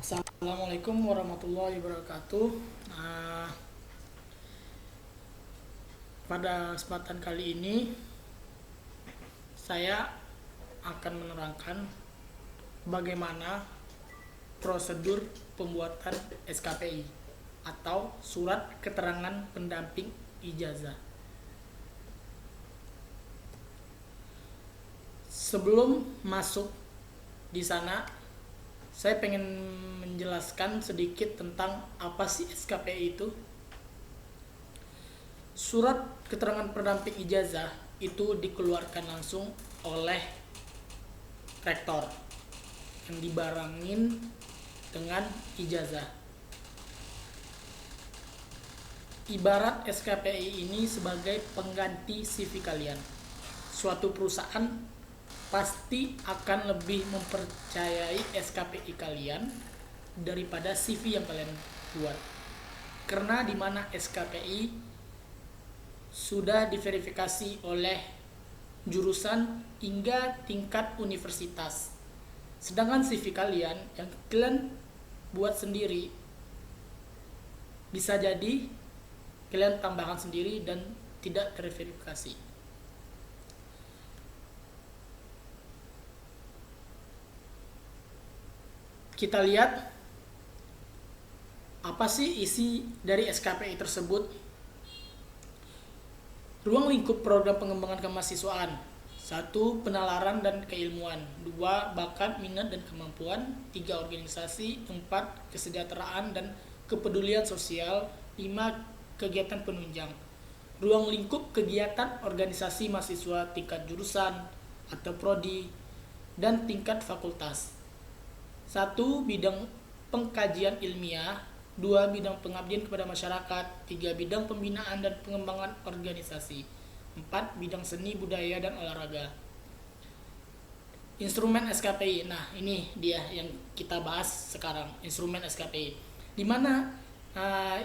Assalamualaikum warahmatullahi wabarakatuh. Nah, pada kesempatan kali ini saya akan menerangkan bagaimana prosedur pembuatan SKPI atau Surat Keterangan Pendamping Ijazah. Sebelum masuk di sana, saya pengen menjelaskan sedikit tentang apa sih SKPI itu. Surat Keterangan Pendamping Ijazah itu dikeluarkan langsung oleh rektor yang dibarengin dengan ijazah. Ibarat SKPI ini sebagai pengganti CV kalian. Suatu perusahaan pasti akan lebih mempercayai SKPI kalian daripada CV yang kalian buat. Karena di mana SKPI sudah diverifikasi oleh jurusan hingga tingkat universitas. Sedangkan CV kalian yang kalian buat sendiri bisa jadi kalian tambahkan sendiri dan tidak terverifikasi. Kita lihat apa sih isi dari SKPI tersebut. Ruang lingkup program pengembangan kemahasiswaan. 1. Penalaran dan keilmuan. 2. Bakat, minat, dan kemampuan. 3. Organisasi. 4. Kesejahteraan dan kepedulian sosial. 5. Kegiatan penunjang. Ruang lingkup kegiatan organisasi mahasiswa tingkat jurusan atau prodi dan tingkat fakultas. 1. Bidang pengkajian ilmiah. 2. Bidang pengabdian kepada masyarakat. 3. Bidang pembinaan dan pengembangan organisasi. 4. Bidang seni, budaya, dan olahraga. Instrumen SKPI. Nah, ini dia yang kita bahas sekarang, instrumen SKPI. Dimana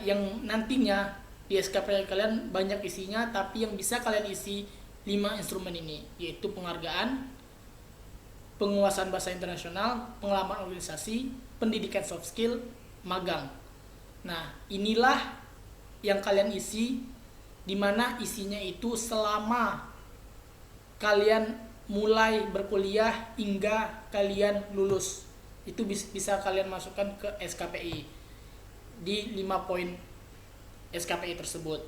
yang nantinya di SKPI kalian banyak isinya, tapi yang bisa kalian isi 5 instrumen ini, yaitu penghargaan, penguasaan bahasa internasional, pengalaman organisasi, pendidikan soft skill, magang. Nah, inilah yang kalian isi, dimana isinya itu selama kalian mulai berkuliah hingga kalian lulus. Itu bisa kalian masukkan ke SKPI di 5 poin SKPI tersebut.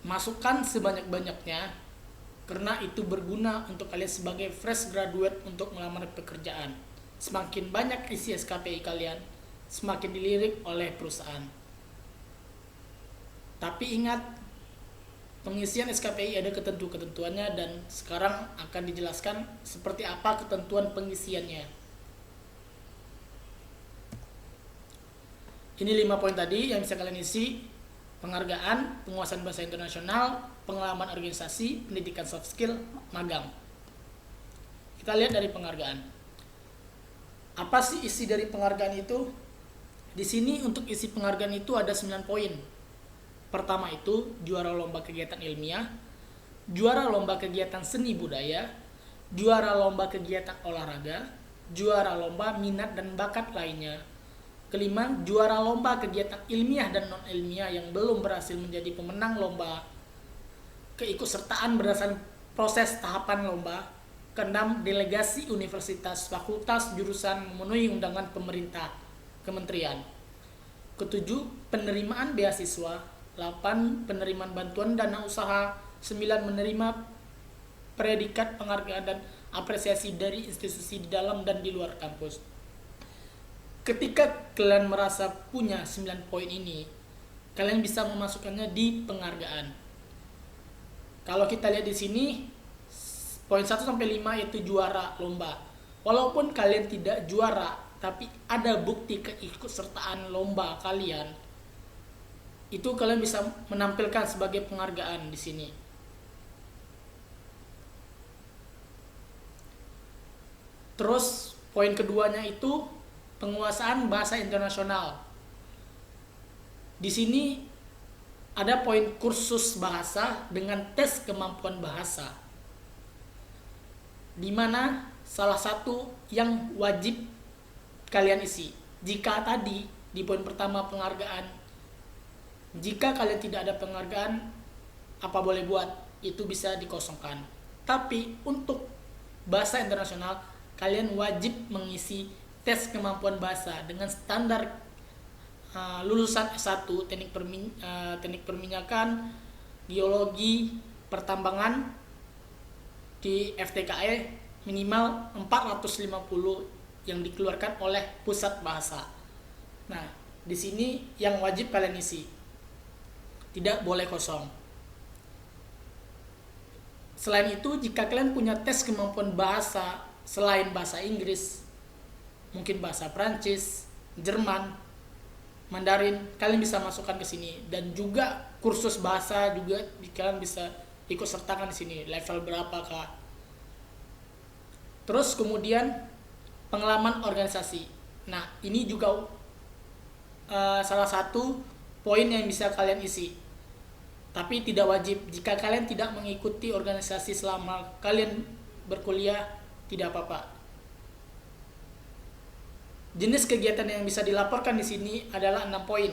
Masukkan sebanyak-banyaknya karena itu berguna untuk kalian sebagai fresh graduate untuk melamar pekerjaan. Semakin banyak isi SKPI kalian, semakin dilirik oleh perusahaan. Tapi ingat, pengisian SKPI ada ketentuannya dan sekarang akan dijelaskan seperti apa ketentuan pengisiannya. Ini 5 poin tadi yang bisa kalian isi: penghargaan, penguasaan bahasa internasional, pengalaman organisasi, pendidikan soft skill, magang. Kita lihat dari penghargaan. Apa sih isi dari penghargaan itu? Di sini untuk isi penghargaan itu ada 9 poin. Pertama itu juara lomba kegiatan ilmiah, juara lomba kegiatan seni budaya, juara lomba kegiatan olahraga, juara lomba minat dan bakat lainnya. Kelima, juara lomba kegiatan ilmiah dan non-ilmiah yang belum berhasil menjadi pemenang lomba, keikutsertaan berdasarkan proses tahapan lomba. Keenam, delegasi universitas, fakultas, jurusan memenuhi undangan pemerintah, kementerian. Ketujuh, penerimaan beasiswa. 8. Penerimaan bantuan dana usaha. 9. Menerima predikat penghargaan dan apresiasi dari institusi di dalam dan di luar kampus. Ketika kalian merasa punya 9 poin ini, kalian bisa memasukkannya di penghargaan. Kalau kita lihat di sini, poin 1 sampai 5 yaitu juara lomba. Walaupun kalian tidak juara, tapi ada bukti keikutsertaan lomba kalian, itu kalian bisa menampilkan sebagai penghargaan di sini. Terus poin keduanya itu penguasaan bahasa internasional. Di sini ada poin kursus bahasa dengan tes kemampuan bahasa, di mana salah satu yang wajib kalian isi. Jika tadi di poin pertama penghargaan, jika kalian tidak ada penghargaan, apa boleh buat, itu bisa dikosongkan. Tapi untuk bahasa internasional, kalian wajib mengisi tes kemampuan bahasa dengan standar lulusan S1 teknik perminyakan, geologi, pertambangan di FTKE minimal 450 yang dikeluarkan oleh pusat bahasa. Nah, di sini yang wajib kalian isi. Tidak boleh kosong. Selain itu, jika kalian punya tes kemampuan bahasa selain bahasa Inggris, mungkin bahasa Prancis, Jerman, Mandarin, kalian bisa masukkan ke sini. Dan juga kursus bahasa juga kalian bisa ikut sertakan di sini. Level berapakah? Terus kemudian pengalaman organisasi. Nah, ini juga salah satu poin yang bisa kalian isi. Tapi tidak wajib. Jika kalian tidak mengikuti organisasi selama kalian berkuliah, tidak apa-apa. Jenis kegiatan yang bisa dilaporkan di sini adalah 6 poin.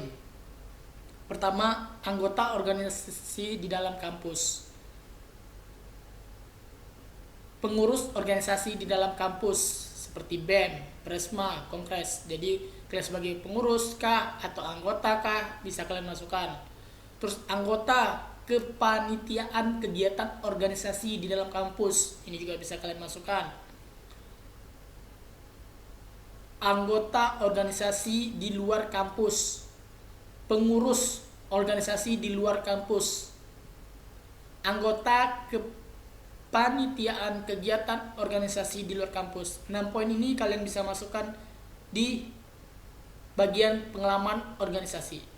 Pertama, anggota organisasi di dalam kampus. Pengurus organisasi di dalam kampus seperti BEM, Presma, Kongres. Jadi kalian sebagai pengurus kah atau anggota kah bisa kalian masukkan. Terus anggota kepanitiaan kegiatan organisasi di dalam kampus, ini juga bisa kalian masukkan. Anggota organisasi di luar kampus, pengurus organisasi di luar kampus, anggota kepanitiaan kegiatan organisasi di luar kampus. 6 poin ini kalian bisa masukkan di bagian pengalaman organisasi.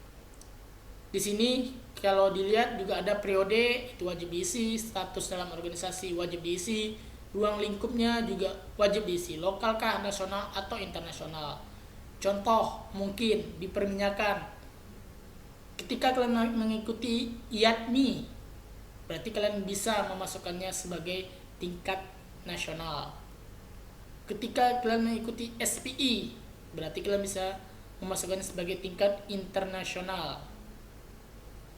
Di sini kalau dilihat juga ada periode, itu wajib diisi, status dalam organisasi wajib diisi, ruang lingkupnya juga wajib diisi, lokal kah, nasional atau internasional. Contoh mungkin di perminyakan, ketika kalian mengikuti IATMI, berarti kalian bisa memasukkannya sebagai tingkat nasional. Ketika kalian mengikuti SPI, berarti kalian bisa memasukkannya sebagai tingkat internasional.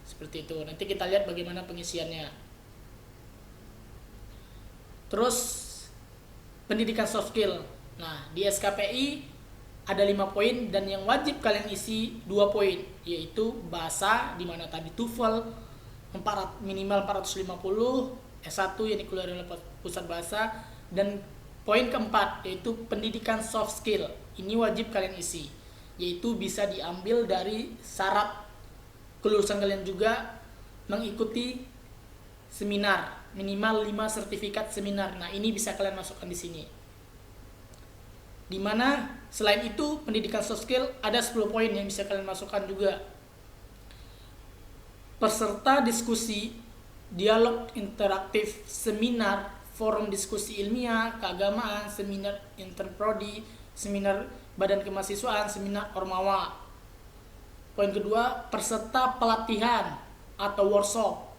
Seperti itu. Nanti kita lihat bagaimana pengisiannya. Terus pendidikan soft skill. Nah, di SKPI ada 5 poin dan yang wajib kalian isi 2 poin, yaitu bahasa di mana tadi TOEFL minimal 450, S1 yang dikeluarkan oleh pusat bahasa, dan poin keempat yaitu pendidikan soft skill. Ini wajib kalian isi, yaitu bisa diambil dari syarat kelulusan kalian juga mengikuti seminar minimal 5 sertifikat seminar. Nah, ini bisa kalian masukkan di sini. Dimana selain itu pendidikan soft skill ada 10 poin yang bisa kalian masukkan juga. Peserta diskusi, dialog interaktif, seminar, forum diskusi ilmiah, keagamaan, seminar interprodi, seminar badan kemahasiswaan, seminar ormawa. Poin kedua, peserta pelatihan atau workshop,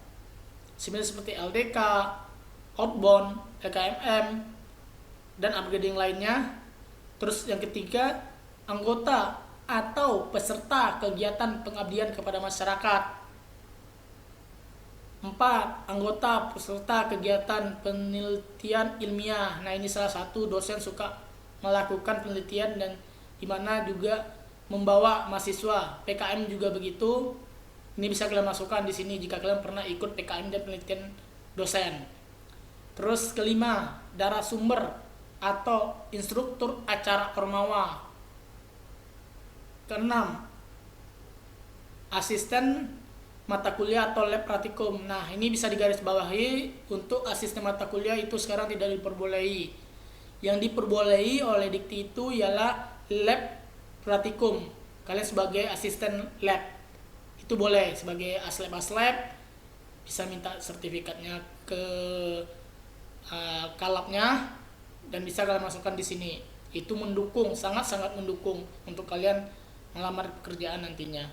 seminar seperti LDK, outbound, LKMM, dan upgrading lainnya. Terus yang ketiga, anggota atau peserta kegiatan pengabdian kepada masyarakat. 4. Anggota peserta kegiatan penelitian ilmiah. Nah, ini salah satu dosen suka melakukan penelitian dan dimana juga membawa mahasiswa. PKM juga begitu. Ini bisa kalian masukkan di sini jika kalian pernah ikut PKM dan penelitian dosen. Terus kelima, narasumber atau instruktur acara ormawa. Keenam, asisten mata kuliah atau lab praktikum. Nah, ini bisa digarisbawahi, untuk asisten mata kuliah itu sekarang tidak diperbolehi. Yang diperbolehi oleh Dikti itu ialah lab praktikum. Kalian sebagai asisten lab itu boleh, sebagai aslab bisa minta sertifikatnya ke kalapnya dan bisa kalian masukkan di sini. Itu mendukung, sangat-sangat mendukung untuk kalian melamar pekerjaan nantinya.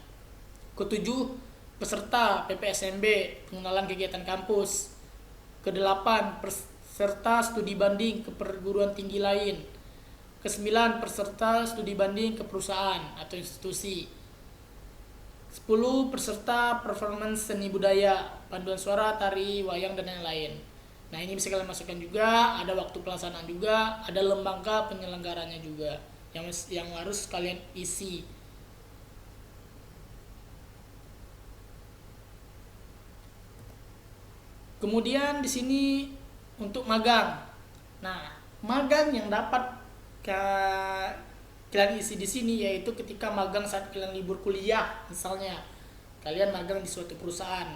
Ketujuh, peserta PPSMB, pengenalan kegiatan kampus. Kedelapan, peserta studi banding ke perguruan tinggi lain. Ke-9, peserta studi banding ke perusahaan atau institusi. 10, peserta performance seni budaya, panduan suara, tari, wayang, dan lain-lain. Nah, ini bisa kalian masukkan juga, ada waktu pelaksanaan juga, ada lembaga penyelenggaranya juga yang harus kalian isi. Kemudian di sini untuk magang. Nah, magang yang dapat kalian isi di sini yaitu ketika magang saat kalian libur kuliah, misalnya kalian magang di suatu perusahaan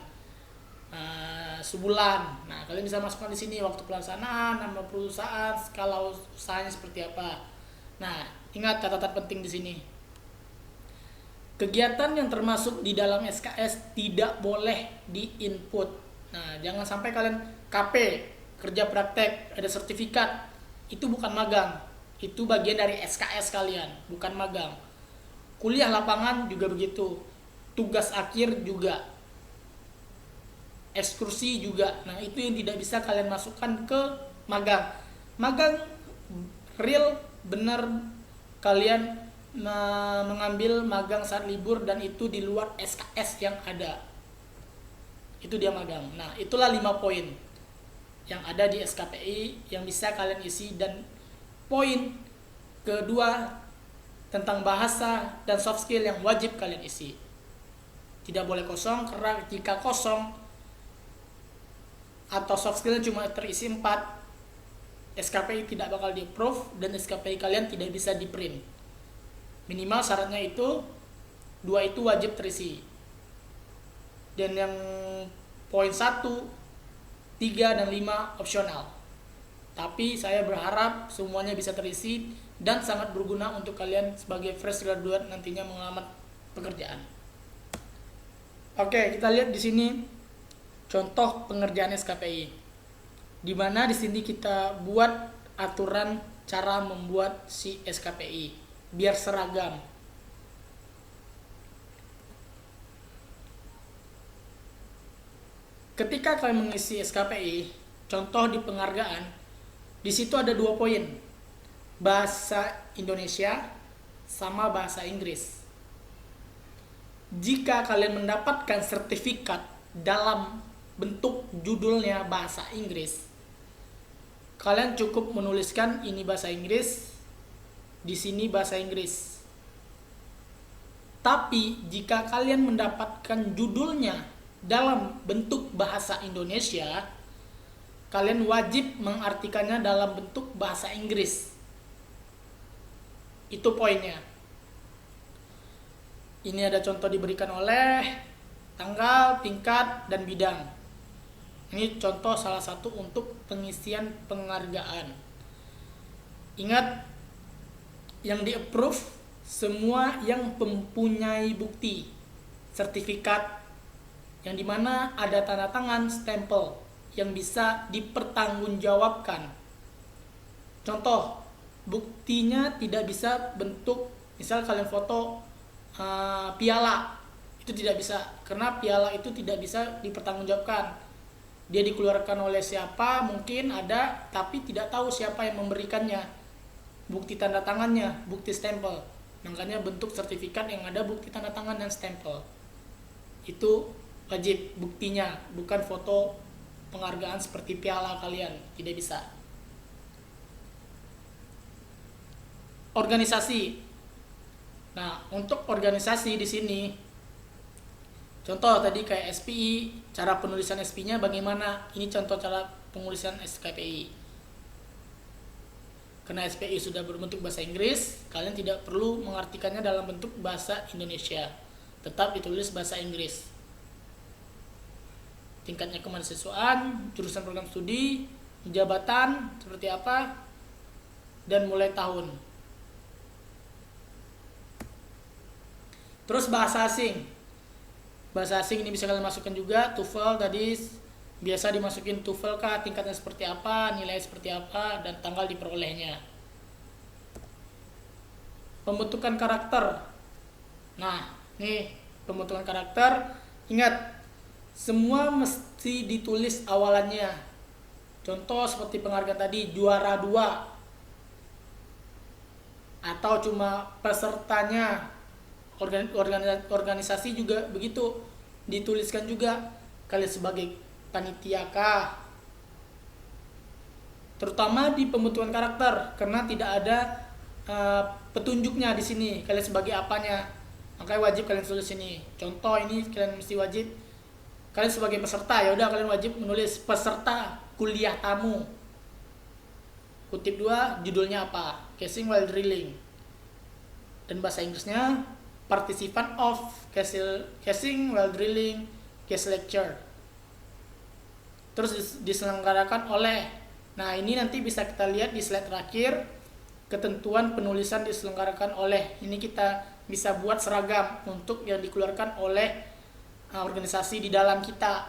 sebulan. Nah, kalian bisa masukkan di sini waktu pelaksanaan, nama perusahaan, skala usahanya seperti apa. Nah, ingat catatan penting di sini. Kegiatan yang termasuk di dalam SKS tidak boleh di-input. Nah, jangan sampai kalian KP, kerja praktek, ada sertifikat, itu bukan magang. Itu bagian dari SKS kalian, bukan magang. Kuliah lapangan juga begitu. Tugas akhir juga. Ekskursi juga. Nah, itu yang tidak bisa kalian masukkan ke magang. Magang real benar kalian mengambil magang saat libur dan itu di luar SKS yang ada. Itu dia magang. Nah, itulah 5 poin yang ada di SKPI yang bisa kalian isi. Dan poin kedua tentang bahasa dan soft skill yang wajib kalian isi. Tidak boleh kosong, karena jika kosong atau soft skill cuma terisi 4, SKPI tidak bakal di-approve dan SKPI kalian tidak bisa di-print. Minimal syaratnya itu 2 itu wajib terisi. Dan yang poin 1, 3, dan 5 opsional. Tapi saya berharap semuanya bisa terisi dan sangat berguna untuk kalian sebagai fresh graduate nantinya mengelamar pekerjaan. Oke, kita lihat di sini contoh pengerjaan SKPI. Di mana di sini kita buat aturan cara membuat si SKPI biar seragam. Ketika kalian mengisi SKPI, contoh di penghargaan, di situ ada 2 poin, bahasa Indonesia sama bahasa Inggris. Jika kalian mendapatkan sertifikat dalam bentuk judulnya bahasa Inggris, kalian cukup menuliskan ini bahasa Inggris, di sini bahasa Inggris. Tapi jika kalian mendapatkan judulnya dalam bentuk bahasa Indonesia, kalian wajib mengartikannya dalam bentuk bahasa Inggris. Itu poinnya. Ini ada contoh diberikan oleh tanggal, tingkat, dan bidang. Ini contoh salah satu untuk pengisian penghargaan. Ingat, yang di-approve semua yang mempunyai bukti, sertifikat, yang dimana ada tanda tangan, stempel, yang bisa dipertanggungjawabkan. Contoh, buktinya tidak bisa bentuk, misal kalian foto piala, itu tidak bisa, karena piala itu tidak bisa dipertanggungjawabkan. Dia dikeluarkan oleh siapa, mungkin ada, tapi tidak tahu siapa yang memberikannya. Bukti tanda tangannya, bukti stempel. Makanya bentuk sertifikat yang ada bukti tanda tangan dan stempel. Itu wajib buktinya, bukan foto penghargaan seperti piala kalian, tidak bisa. Organisasi. Nah, untuk organisasi di sini, contoh tadi kayak SPI, cara penulisan SPI-nya bagaimana? Ini contoh cara penulisan SKPI. Karena SPI sudah berbentuk bahasa Inggris, kalian tidak perlu mengartikannya dalam bentuk bahasa Indonesia. Tetap ditulis bahasa Inggris. Tingkatnya kemahasiswaan, jurusan program studi, jabatan seperti apa, dan mulai tahun. Terus bahasa asing. Bahasa asing ini bisa kalian masukkan juga. TOEFL tadi biasa dimasukin TOEFL kah, tingkatnya seperti apa, nilai seperti apa, dan tanggal diperolehnya. Pembentukan karakter. Nah, nih pembentukan karakter. Ingat, semua mesti ditulis awalannya. Contoh seperti penghargaan tadi, juara 2. atau cuma pesertanya. Organisasi juga begitu, dituliskan juga kalian sebagai panitia kah, terutama di pembentukan karakter karena tidak ada petunjuknya di sini kalian sebagai apanya, makanya wajib kalian tulis ini. Contoh ini kalian mesti wajib, kalian sebagai peserta ya udah kalian wajib menulis peserta kuliah tamu. Kutip 2 judulnya apa, casing while drilling, dan bahasa Inggrisnya participant of casing while drilling case lecture. Terus diselenggarakan oleh. Nah, ini nanti bisa kita lihat di slide terakhir, ketentuan penulisan diselenggarakan oleh. Ini kita bisa buat seragam untuk yang dikeluarkan oleh organisasi di dalam kita.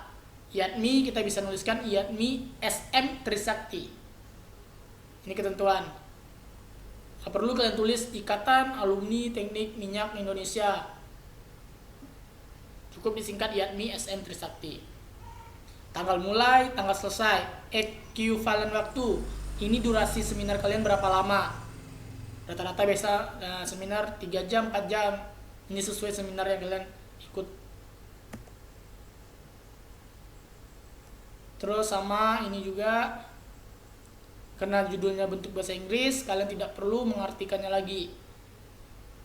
IATMI kita bisa nuliskan IATMI SM Trisakti. Ini ketentuan. Perlu kalian tulis Ikatan Alumni Teknik Minyak Indonesia. Cukup disingkat IATMI SM Trisakti. Tanggal mulai, tanggal selesai, equivalent waktu. Ini durasi seminar kalian berapa lama? Rata-rata biasa seminar 3 jam, 4 jam. Ini sesuai seminar yang kalian ikut. Terus sama ini juga, karena judulnya bentuk bahasa Inggris, kalian tidak perlu mengartikannya lagi.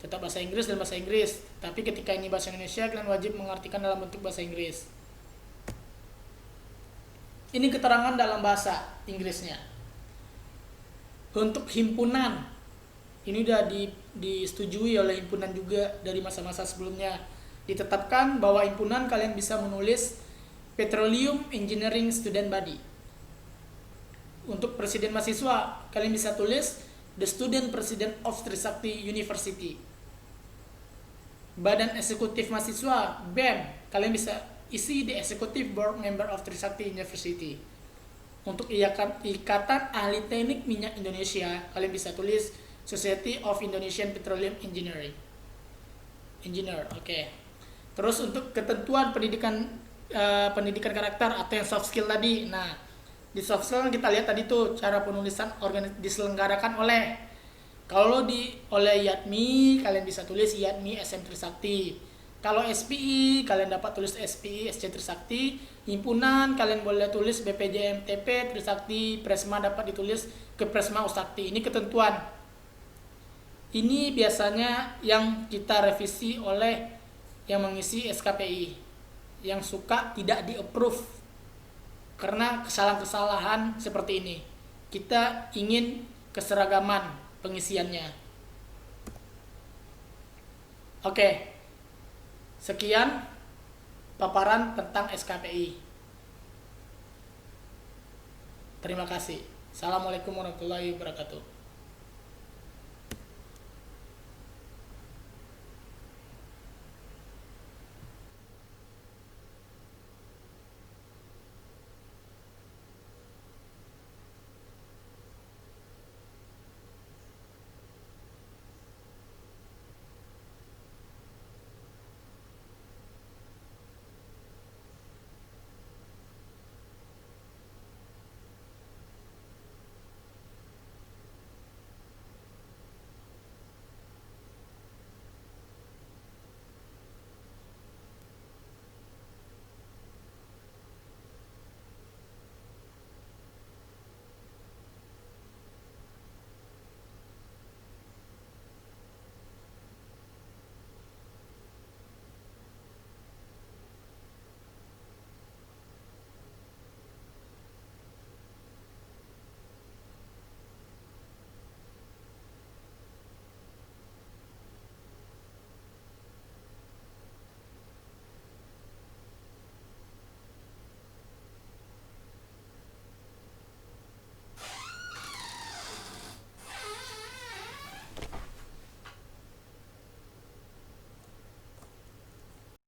Tetap bahasa Inggris dan bahasa Inggris. Tapi ketika ini bahasa Indonesia, kalian wajib mengartikan dalam bentuk bahasa Inggris. Ini keterangan dalam bahasa Inggrisnya. Untuk himpunan, ini sudah disetujui oleh himpunan juga dari masa-masa sebelumnya. Ditetapkan bahwa himpunan kalian bisa menulis Petroleum Engineering Student Body. Untuk presiden mahasiswa, kalian bisa tulis The Student President of Trisakti University. Badan Eksekutif Mahasiswa, BEM, kalian bisa isi The Executive Board Member of Trisakti University. Untuk Ikatan Ahli Teknik Minyak Indonesia, kalian bisa tulis Society of Indonesian Petroleum Engineer. Oke. Terus untuk ketentuan pendidikan karakter atau yang soft skill tadi. Nah, di soft skill kita lihat tadi tuh cara penulisan diselenggarakan oleh. Kalau oleh IATMI, kalian bisa tulis IATMI SM Trisakti. Kalau SPI, kalian dapat tulis SPI SC Trisakti. Himpunan, kalian boleh tulis BPJMTP Trisakti. Presma dapat ditulis ke Presma Usakti. Ini ketentuan. Ini biasanya yang kita revisi oleh yang mengisi SKPI, yang suka tidak di-approve karena kesalahan-kesalahan seperti ini. Kita ingin keseragaman pengisiannya. Oke. Sekian paparan tentang SKPI. Terima kasih. Assalamualaikum warahmatullahi wabarakatuh.